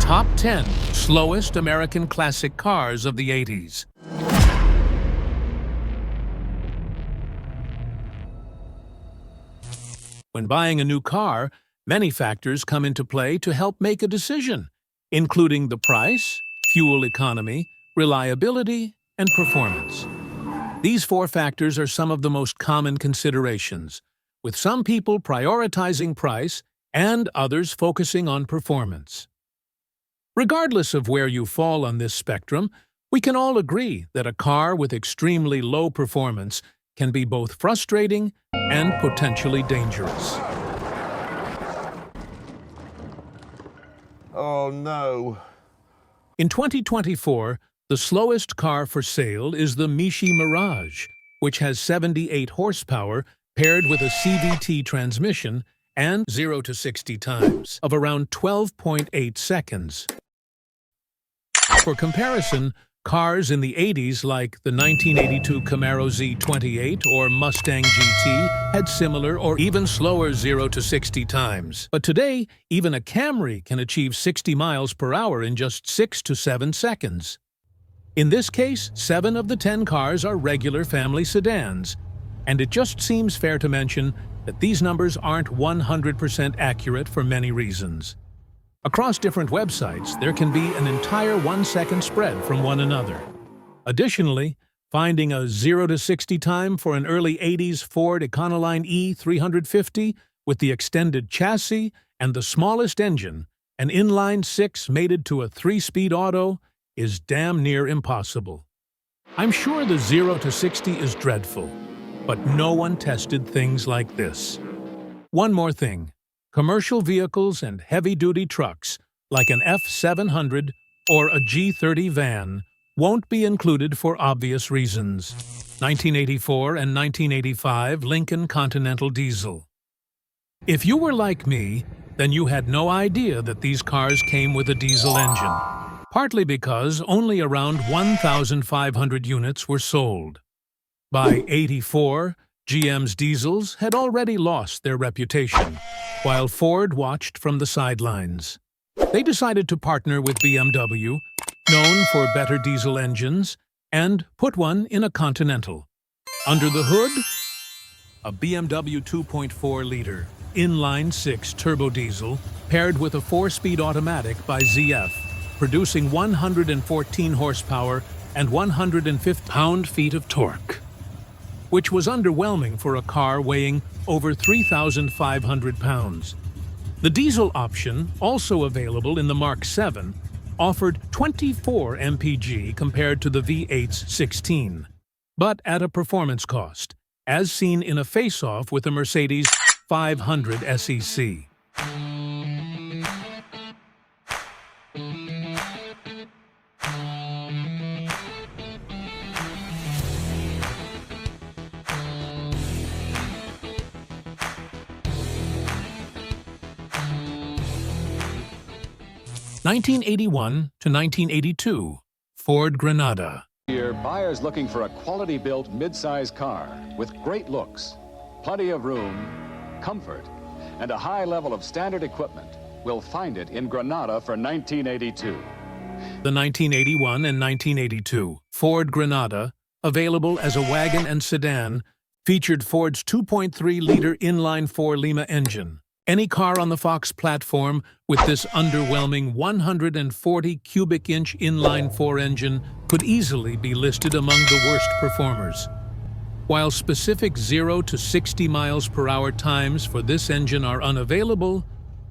Top 10 Slowest American Classic Cars of the 80s. When buying a new car, many factors come into play to help make a decision, including the price, fuel economy, reliability, and performance. These four factors are some of the most common considerations, with some people prioritizing price and others focusing on performance. Regardless of where you fall on this spectrum, we can all agree that a car with extremely low performance can be both frustrating and potentially dangerous. Oh no. In 2024, the slowest car for sale is the Mishi Mirage, which has 78 horsepower paired with a CVT transmission and 0 to 60 times of around 12.8 seconds. For comparison, cars in the 80s like the 1982 Camaro Z28 or Mustang GT had similar or even slower 0 to 60 times. But today, even a Camry can achieve 60 miles per hour in just 6 to 7 seconds. In this case, 7 of the 10 cars are regular family sedans, and it just seems fair to mention that these numbers aren't 100% accurate for many reasons. Across different websites, there can be an entire 1-second spread from one another. Additionally, finding a 0 to 60 time for an early 80s Ford Econoline E350 with the extended chassis and the smallest engine, an inline-6 mated to a 3-speed auto, is damn near impossible. I'm sure the 0 to 60 is dreadful, but no one tested things like this. One more thing. Commercial vehicles and heavy-duty trucks, like an F700 or a G30 van, won't be included for obvious reasons. 1984 and 1985 Lincoln Continental Diesel. If you were like me, then you had no idea that these cars came with a diesel engine, partly because only around 1,500 units were sold. By 84, GM's diesels had already lost their reputation, while Ford watched from the sidelines. They decided to partner with BMW, known for better diesel engines, and put one in a Continental. Under the hood, a BMW 2.4-liter inline-6 turbo diesel paired with a 4-speed automatic by ZF, producing 114 horsepower and 150 pound-feet of torque, which was underwhelming for a car weighing over 3,500 pounds. The diesel option, also available in the Mark 7, offered 24 mpg compared to the V8's 16, but at a performance cost, as seen in a face-off with the Mercedes 500 SEC. (1981 to 1982) Ford Granada. Here, buyers looking for a quality-built mid-size car with great looks, plenty of room, comfort, and a high level of standard equipment will find it in Granada for 1982. The 1981 and 1982 Ford Granada, available as a wagon and sedan, featured Ford's 2.3-liter inline-4 Lima engine. Any car on the Fox platform with this underwhelming 140 cubic-inch inline-4 engine could easily be listed among the worst performers. While specific 0 to 60 miles per hour times for this engine are unavailable,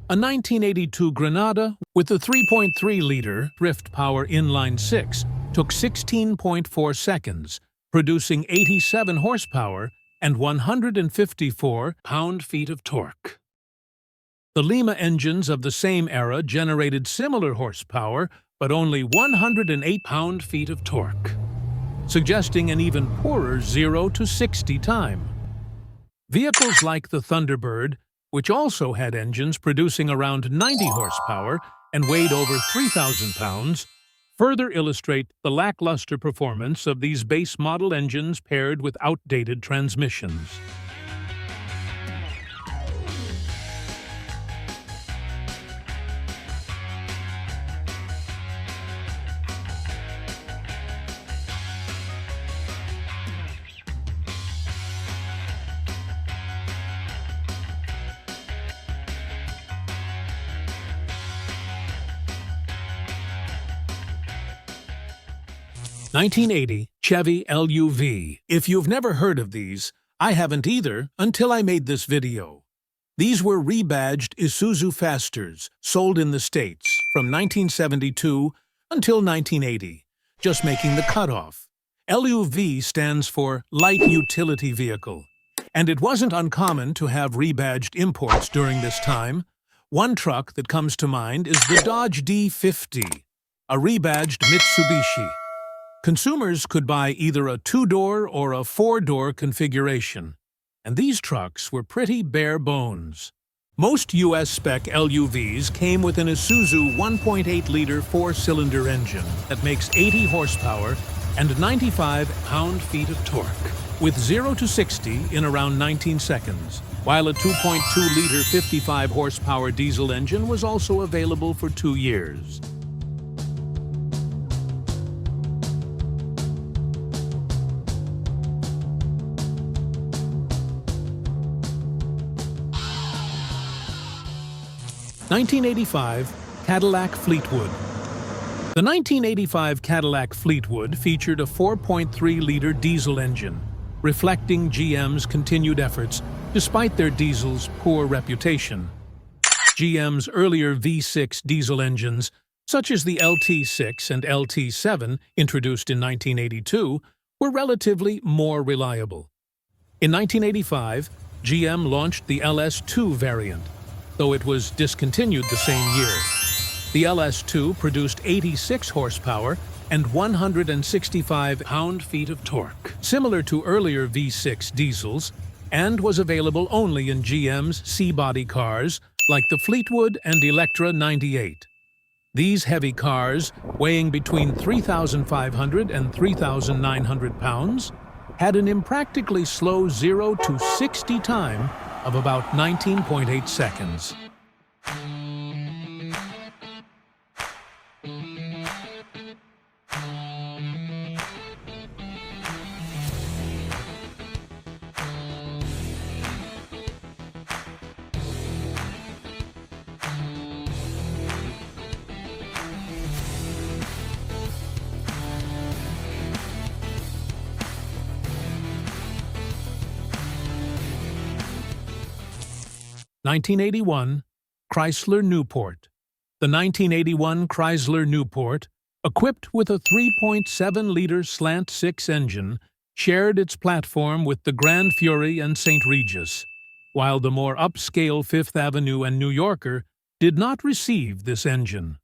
a 1982 Granada with a 3.3-liter Thrift Power inline-6 took 16.4 seconds, producing 87 horsepower and 154 pound-feet of torque. The Lima engines of the same era generated similar horsepower, but only 108 pound-feet of torque, suggesting an even poorer 0 to 60 time. Vehicles like the Thunderbird, which also had engines producing around 90 horsepower and weighed over 3,000 pounds, further illustrate the lackluster performance of these base model engines paired with outdated transmissions. 1980 Chevy LUV. If you've never heard of these, I haven't either until I made this video. These were rebadged Isuzu Fasters, sold in the States from 1972 until 1980, just making the cutoff. LUV stands for Light Utility Vehicle, and it wasn't uncommon to have rebadged imports during this time. One truck that comes to mind is the Dodge D50, a rebadged Mitsubishi. Consumers could buy either a 2-door or a 4-door configuration, and these trucks were pretty bare bones. Most U.S. spec LUVs came with an Isuzu 1.8-liter 4-cylinder engine that makes 80 horsepower and 95 pound-feet of torque, with 0 to 60 in around 19 seconds, while a 2.2-liter 55 horsepower diesel engine was also available for 2 years. (1985) Cadillac Fleetwood. The 1985 Cadillac Fleetwood featured a 4.3-liter diesel engine, reflecting GM's continued efforts despite their diesel's poor reputation. GM's earlier V6 diesel engines, such as the LT6 and LT7 introduced in 1982, were relatively more reliable. In 1985, GM launched the LS2 variant, though it was discontinued the same year. The LS2 produced 86 horsepower and 165 pound-feet of torque, similar to earlier V6 diesels, and was available only in GM's C-body cars like the Fleetwood and Electra 98. These heavy cars, weighing between 3,500 and 3,900 pounds, had an impractically slow 0 to 60 time of about 19.8 seconds. (1981) Chrysler Newport. The 1981 Chrysler Newport, equipped with a 3.7-liter slant-6 engine, shared its platform with the Grand Fury and St. Regis, while the more upscale Fifth Avenue and New Yorker did not receive this engine.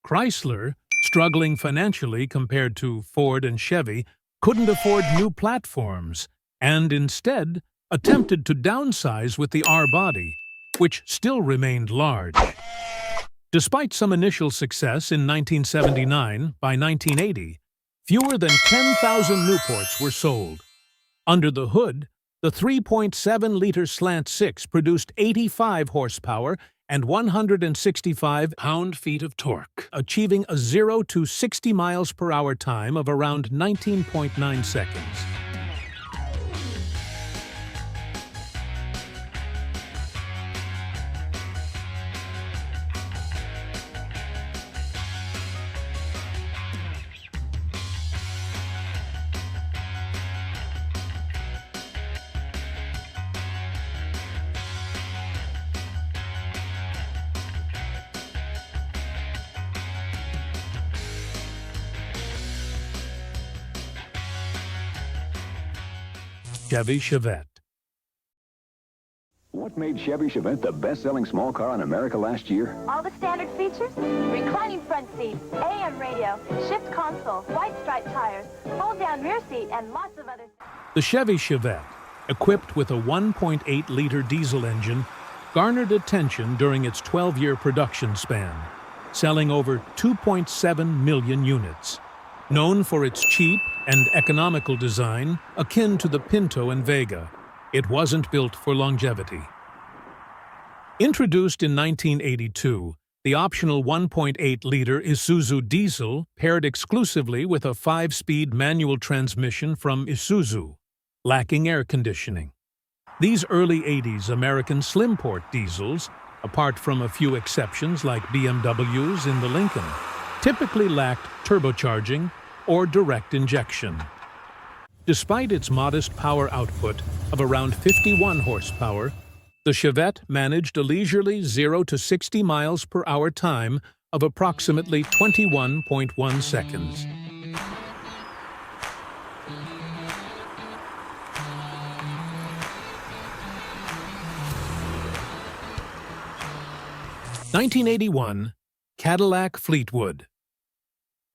Chrysler, struggling financially compared to Ford and Chevy, couldn't afford new platforms, and instead attempted to downsize with the R-body, which still remained large. Despite some initial success in 1979, by 1980, fewer than 10,000 Newports were sold. Under the hood, the 3.7-liter slant-6 produced 85 horsepower and 165 pound-feet of torque, achieving a 0 to 60 miles per hour time of around 19.9 seconds. Chevy Chevette. What made Chevy Chevette the best-selling small car in America last year? All the standard features: reclining front seat, AM radio, shift console, white striped tires, fold-down rear seat, and lots of other... The Chevy Chevette, equipped with a 1.8-liter diesel engine, garnered attention during its 12-year production span, selling over 2.7 million units. Known for its cheap and economical design, akin to the Pinto and Vega, it wasn't built for longevity. Introduced in 1982, the optional 1.8-liter Isuzu diesel paired exclusively with a 5-speed manual transmission from Isuzu, lacking air conditioning. These early 80s American Slimport diesels, apart from a few exceptions like BMWs in the Lincoln, typically lacked turbocharging or direct injection. Despite its modest power output of around 51 horsepower, the Chevette managed a leisurely 0 to 60 miles per hour time of approximately 21.1 seconds. (1981) Cadillac Fleetwood.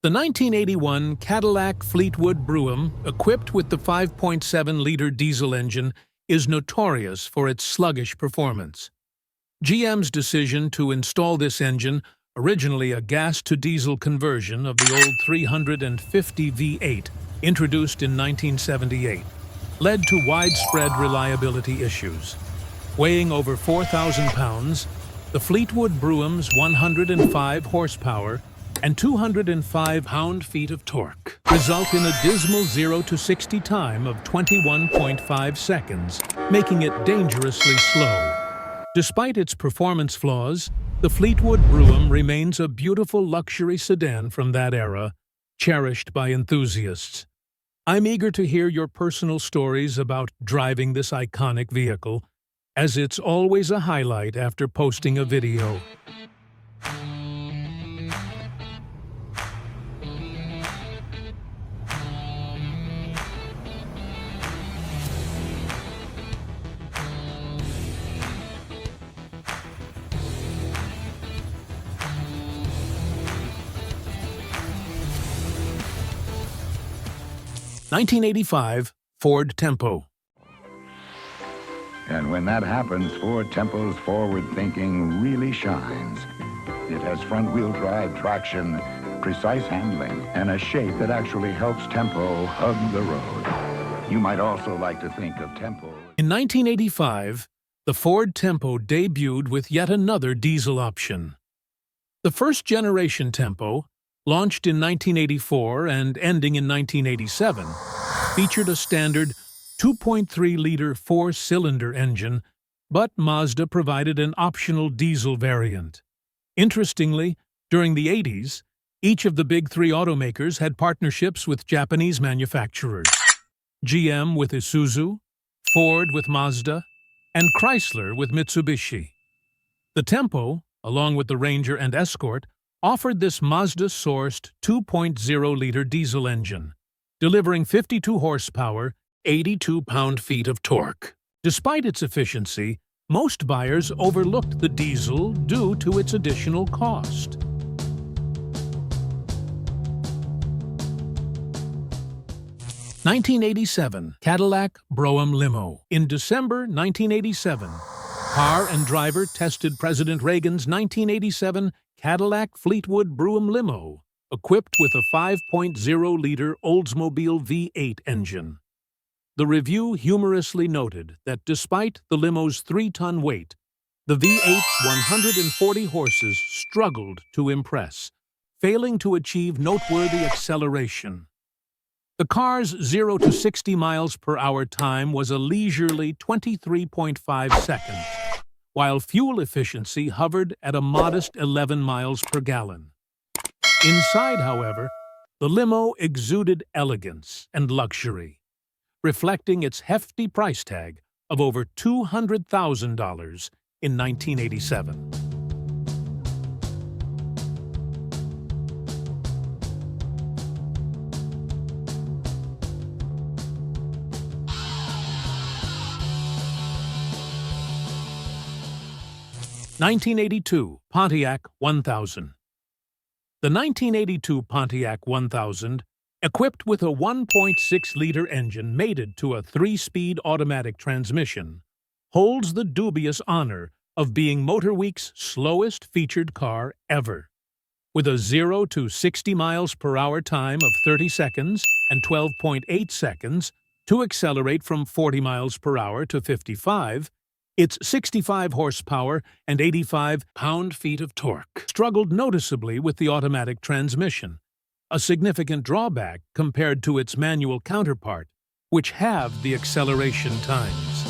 The 1981 Cadillac Fleetwood Brougham, equipped with the 5.7-liter diesel engine, is notorious for its sluggish performance. GM's decision to install this engine, originally a gas-to-diesel conversion of the old 350 V8, introduced in 1978, led to widespread reliability issues. Weighing over 4,000 pounds, the Fleetwood Brougham's 105 horsepower and 205 pound-feet of torque result in a dismal 0 to 60 time of 21.5 seconds, making it dangerously slow. Despite its performance flaws, the Fleetwood Brougham remains a beautiful luxury sedan from that era, cherished by enthusiasts. I'm eager to hear your personal stories about driving this iconic vehicle, as it's always a highlight after posting a video. (1985) Ford Tempo. And when that happens, Ford Tempo's forward thinking really shines. It has front-wheel drive traction, precise handling, and a shape that actually helps Tempo hug the road. You might also like to think of Tempo. In 1985, the Ford Tempo debuted with yet another diesel option. The first-generation Tempo, launched in 1984 and ending in 1987, featured a standard 2.3-liter four-cylinder engine, but Mazda provided an optional diesel variant. Interestingly, during the 80s, each of the big three automakers had partnerships with Japanese manufacturers: GM with Isuzu, Ford with Mazda, and Chrysler with Mitsubishi. The Tempo, along with the Ranger and Escort, offered this Mazda-sourced 2.0-liter diesel engine, delivering 52 horsepower, 82 pound-feet of torque. Despite its efficiency, most buyers overlooked the diesel due to its additional cost. (1987) Cadillac Brougham Limo. In December 1987, car and driver tested President Reagan's 1987 Cadillac Fleetwood Brougham Limo, equipped with a 5.0-liter Oldsmobile V8 engine. The review humorously noted that despite the limo's 3-ton weight, the V8's 140 horses struggled to impress, failing to achieve noteworthy acceleration. The car's 0 to 60 miles per hour time was a leisurely 23.5 seconds, while fuel efficiency hovered at a modest 11 miles per gallon. Inside, however, the limo exuded elegance and luxury, reflecting its hefty price tag of over $200,000 in 1987. (1982) Pontiac 1000. The 1982 Pontiac 1000, equipped with a 1.6-liter engine mated to a 3-speed automatic transmission, holds the dubious honor of being MotorWeek's slowest featured car ever. With a 0 to 60 miles per hour time of 30 seconds and 12.8 seconds to accelerate from 40 miles per hour to 55, its 65 horsepower and 85 pound-feet of torque struggled noticeably with the automatic transmission, a significant drawback compared to its manual counterpart, which halved the acceleration times.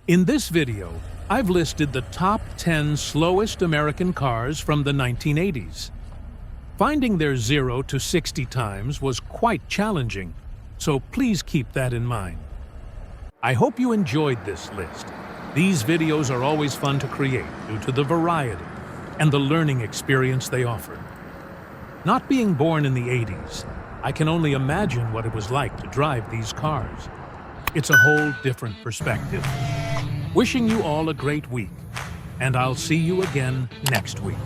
In this video, I've listed the top 10 slowest American cars from the 1980s. Finding their 0 to 60 times was quite challenging, so please keep that in mind. I hope you enjoyed this list. These videos are always fun to create due to the variety and the learning experience they offer. Not being born in the 80s, I can only imagine what it was like to drive these cars. It's a whole different perspective. Wishing you all a great week, and I'll see you again next week.